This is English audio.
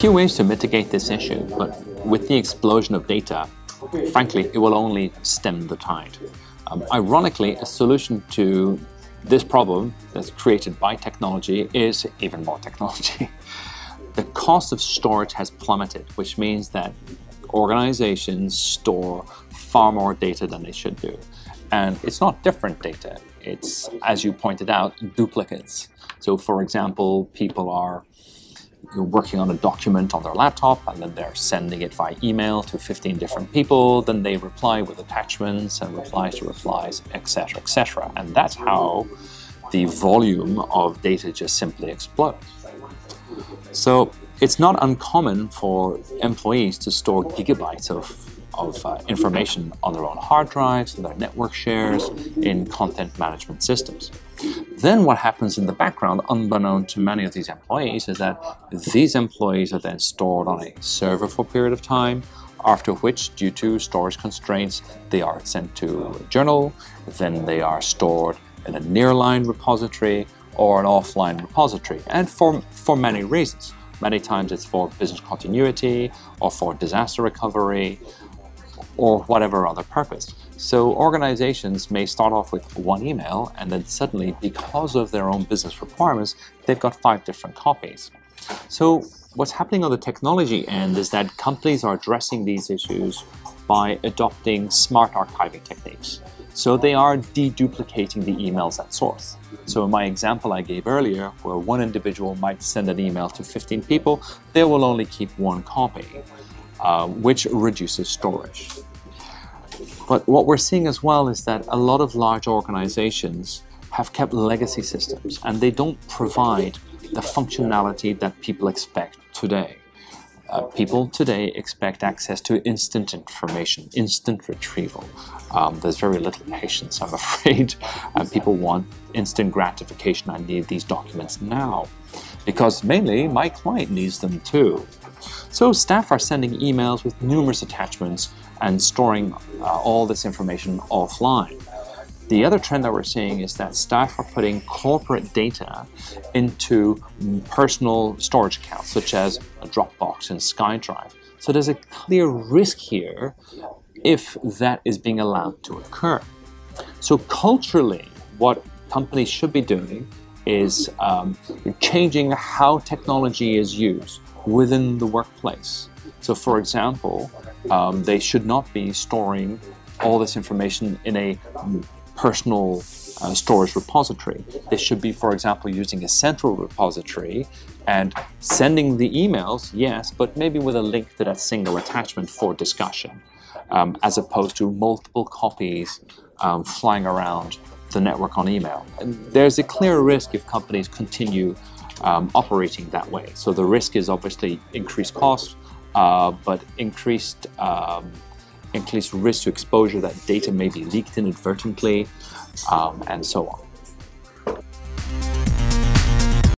few ways to mitigate this issue, but with the explosion of data, frankly, it will only stem the tide. Ironically, a solution to this problem that's created by technology is even more technology. The cost of storage has plummeted, which means that organizations store far more data than they should do. And it's not different data, it's, as you pointed out, duplicates. So for example, people are working on a document on their laptop and then they're sending it via email to 15 different people, then they reply with attachments and replies to replies, etc., etc. And that's how the volume of data just simply explodes. So it's not uncommon for employees to store gigabytes of information on their own hard drives, in their network shares, in content management systems. Then what happens in the background, unbeknown to many of these employees, is that these employees are then stored on a server for a period of time, after which, due to storage constraints, they are sent to a journal, then they are stored in a nearline repository or an offline repository, and for many reasons. Many times it's for business continuity or for disaster recovery or whatever other purpose. So organizations may start off with one email and then suddenly, because of their own business requirements, they've got 5 different copies. So what's happening on the technology end is that companies are addressing these issues by adopting smart archiving techniques. So they are deduplicating the emails at source. So in my example I gave earlier, where one individual might send an email to 15 people, they will only keep 1 copy, which reduces storage. But what we're seeing as well is that a lot of large organizations have kept legacy systems and they don't provide the functionality that people expect today. People today expect access to instant information, instant retrieval. There's very little patience, I'm afraid. People want instant gratification. I need these documents now, because mainly my client needs them too. So staff are sending emails with numerous attachments and storing all this information offline. The other trend that we're seeing is that staff are putting corporate data into personal storage accounts, such as a Dropbox and SkyDrive. So there's a clear risk here if that is being allowed to occur. So culturally, what companies should be doing is changing how technology is used within the workplace. So for example, they should not be storing all this information in a personal storage repository. They should be, for example, using a central repository and sending the emails, yes, but maybe with a link to that single attachment for discussion, as opposed to multiple copies flying around the network on email. And there's a clear risk if companies continue operating that way. So the risk is obviously increased cost, but increased risk to exposure that data may be leaked inadvertently, and so on.